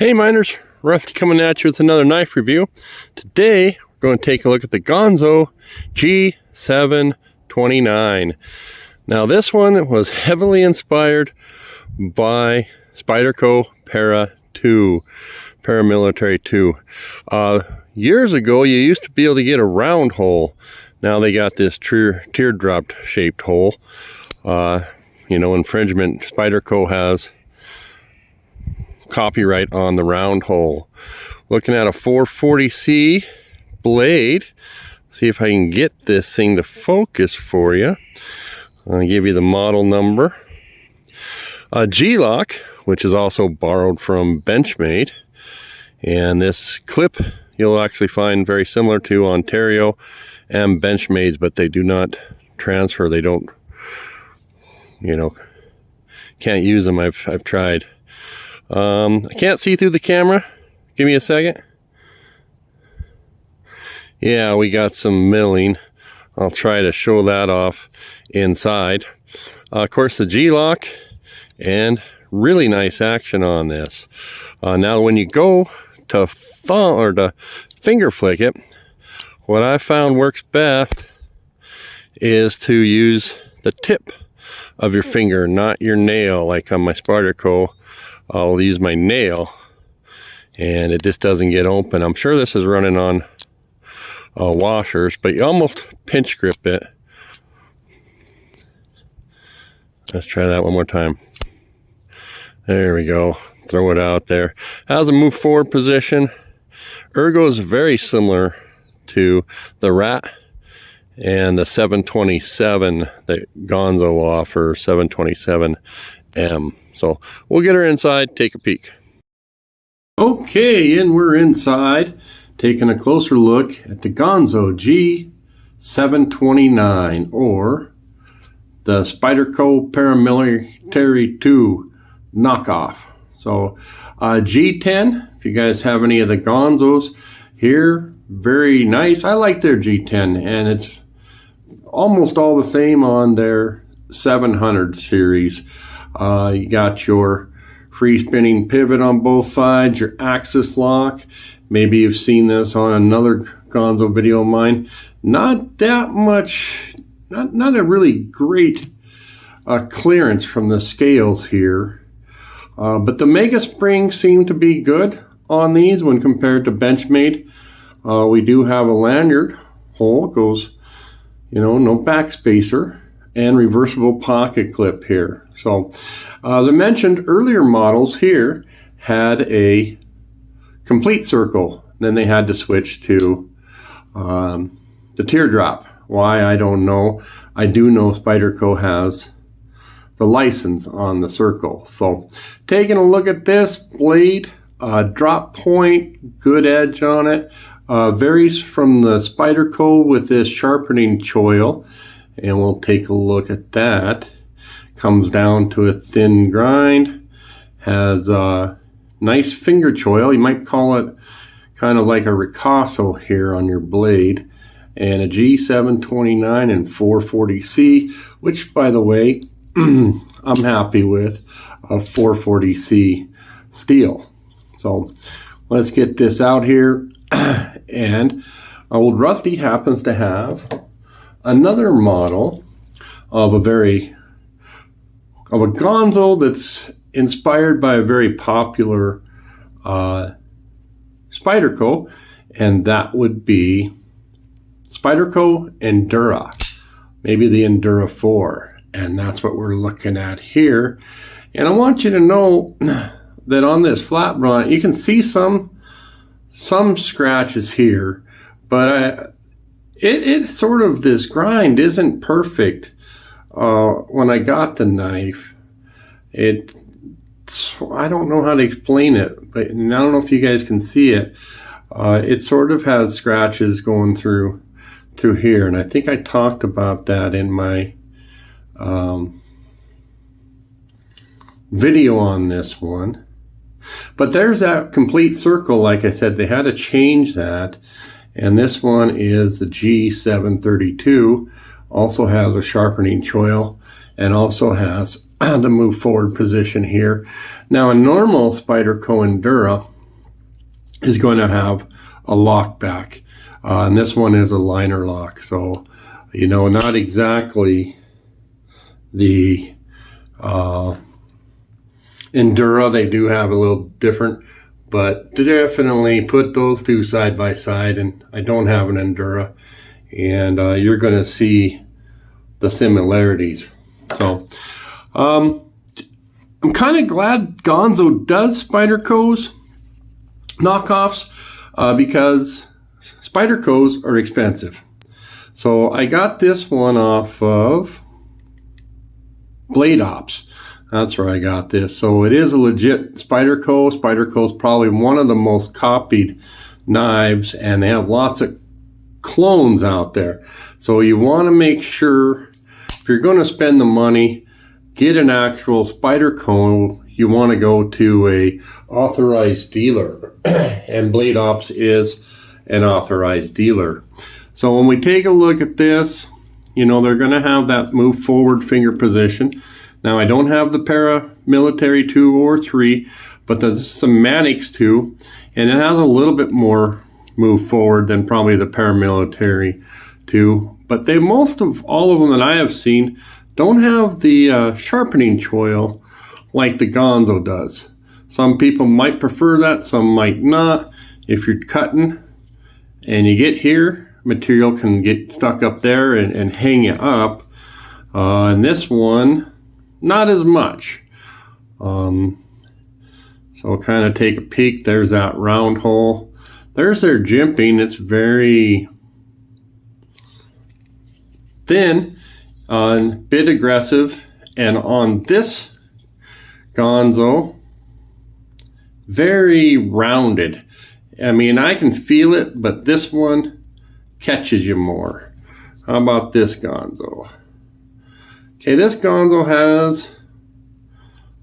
Hey miners, Rusty coming at you with another knife review. Today we're going to take a look at the Ganzo G729. Now this one was heavily inspired by Spyderco Para 2, Paramilitary 2. Years ago you used to be able to get a round hole. Now they got this teardrop shaped hole. Infringement. Spyderco has copyright on the round hole. Looking at a 440C blade. See if I can get this thing to focus for you. I'll give you the model number. A G-lock, which is also borrowed from Benchmade. And this clip you'll actually find very similar to Ontario and Benchmade's, but they do not transfer. They don't, can't use them. I've tried. I can't see through the camera. Give me a second. Yeah, we got some milling. I'll try to show that off inside. Of course, the G-lock, and really nice action on this. Now, when you go to finger flick it, what I found works best is to use the tip of your finger, not your nail, like on my Spyderco. I'll use my nail and it just doesn't get open. I'm sure this is running on washers, but you almost pinch grip it. Let's try that one more time. There we go. Throw it out there. Has a move forward position. Ergo is very similar to the Rat and the 727 that Ganzo offers, 727M. So we'll get her inside, take a peek. Okay, and we're inside, taking a closer look at the Ganzo G729, or the Spyderco Paramilitary 2 knockoff. So G10, if you guys have any of the Ganzos here, very nice. I like their G10, and it's almost all the same on their 700 series. You got your free spinning pivot on both sides, your axis lock. Maybe you've seen this on another Ganzo video of mine. Not that much, not a really great clearance from the scales here. But the Mega Springs seem to be good on these when compared to Benchmade. We do have a lanyard hole. It goes, no back spacer, and reversible pocket clip here. So as I mentioned, earlier models here had a complete circle. Then they had to switch to the teardrop. Why, I don't know. I do know Spyderco has the license on the circle. So taking a look at this blade, drop point, good edge on it. Varies from the Spyderco with this sharpening choil. And we'll take a look at that. Comes down to a thin grind. Has a nice finger choil. You might call it kind of like a ricasso here on your blade. And a G729 and 440C, which, by the way, I'm happy with a 440C steel. So let's get this out here. And old Rusty happens to have another model of a Ganzo that's inspired by a very popular Spyderco, and that would be Spyderco Endura, maybe the Endura 4, and that's what we're looking at here. And I want you to know that on this flat bronze, you can see some scratches here, but it sort of, this grind isn't perfect. When I got the knife, I don't know how to explain it, but I don't know if you guys can see it. It sort of has scratches going through here, and I think I talked about that in my video on this one. But there's that complete circle. Like I said, they had to change that. And this one is the G732. Also has a sharpening choil and also has the move forward position here. Now a normal Spyderco Endura is going to have a lock back, and this one is a liner lock, so you know, not exactly the Endura. They do have a little different, but definitely put those two side by side, and I don't have an Endura, and you're going to see the similarities. So I'm kind of glad Ganzo does Spyderco's knockoffs, because Spyderco's are expensive. So I got this one off of Blade Ops. That's where I got this. So it is a legit Spyderco. Spyderco's probably one of the most copied knives, and they have lots of clones out there. So you want to make sure, if you're going to spend the money, get an actual Spyderco. You want to go to a authorized dealer, and Blade Ops is an authorized dealer. So when we take a look at this, you know, they're going to have that move forward finger position. Now I don't have the paramilitary 2 or 3, but the semantics 2, and it has a little bit more move forward than probably the paramilitary 2. But they, most of all of them that I have seen, don't have the sharpening choil like the Ganzo does. Some people might prefer that, some might not. If you're cutting and you get here, material can get stuck up there and hang you up. And this one, not as much. So kind of take a peek. There's that round hole. There's their jimping. It's very thin, bit aggressive. And on this Ganzo, very rounded. I mean, I can feel it, but this one catches you more. How about this Ganzo? Okay, this Ganzo has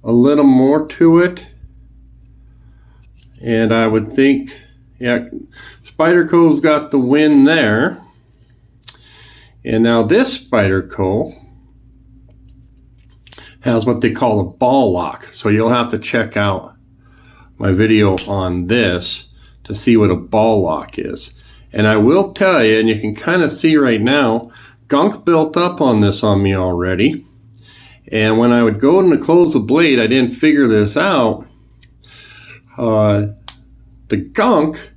a little more to it, and I would think, yeah, Spyderco's got the win there. And now this Spyderco has what they call a ball lock, so you'll have to check out my video on this to see what a ball lock is. And I will tell you, and you can kind of see right now, gunk built up on this on me already. And when I would go in to close the blade, I didn't figure this out. The gunk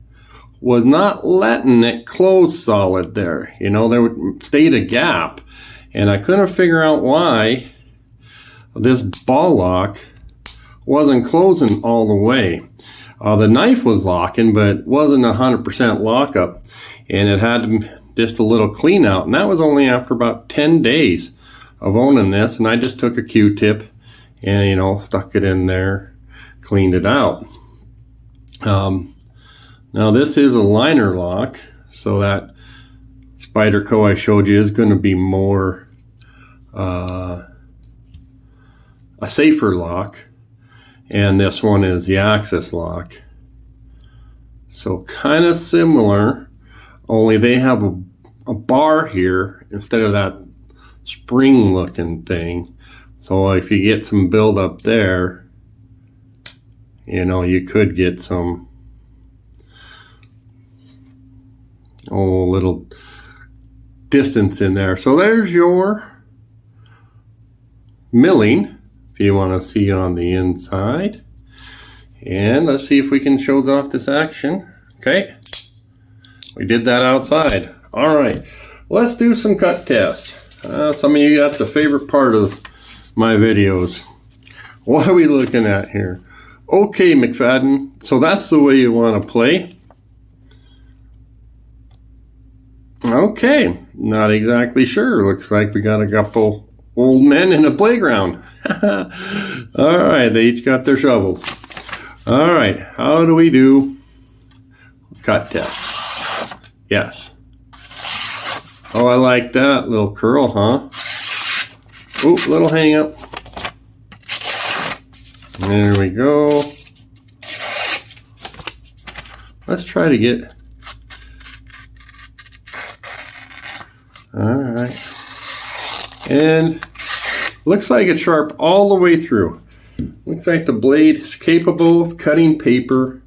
was not letting it close solid there. You know, there stayed a gap. And I couldn't figure out why this ball lock wasn't closing all the way. The knife was locking, but wasn't 100% lockup, and it had just a little clean out, and that was only after about 10 days of owning this. And I just took a Q-tip and, you know, stuck it in there, cleaned it out. Now this is a liner lock, so that Spyderco I showed you is going to be more a safer lock. And this one is the axis lock. So kind of similar, only they have a bar here instead of that spring looking thing. So if you get some build up there, you know, you could get some little distance in there. So there's your milling, you want to see on the inside. And let's see if we can show off this action. Okay, we did that outside. All right, let's do some cut tests. Some of you, that's a favorite part of my videos. What are we looking at here? Okay, McFadden, so that's the way you want to play. Okay, not exactly sure. Looks like we got a couple old men in a playground. All right, they each got their shovels. All right, how do we do cut test? Yes. Oh, I like that little curl, huh? Ooh, little hang up. There we go. Let's try to get. All right. And Looks like it's sharp all the way through. Looks like the blade is capable of cutting paper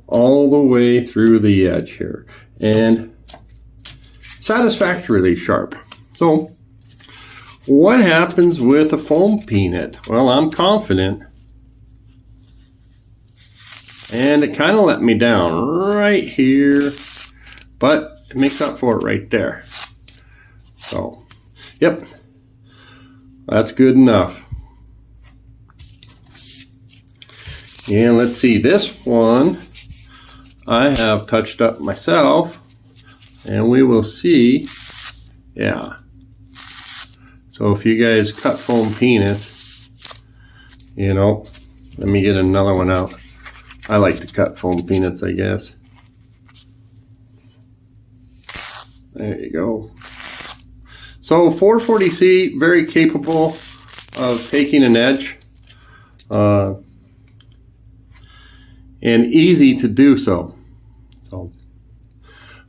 all the way through the edge here, and satisfactorily sharp. So what happens with a foam peanut? Well, I'm confident, and it kind of let me down right here, but it makes up for it right there. So yep, that's good enough. And let's see, this one I have touched up myself, and we will see. Yeah. So if you guys cut foam peanuts, you know, let me get another one out. I like to cut foam peanuts, I guess. There you go. So 440C, very capable of taking an edge. And easy to do so. So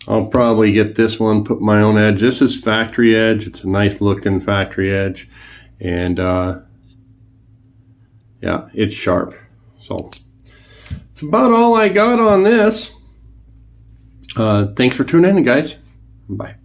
I'll probably get this one, put my own edge. This is factory edge. It's a nice looking factory edge. And yeah, it's sharp. So that's about all I got on this. Thanks for tuning in, guys. Bye.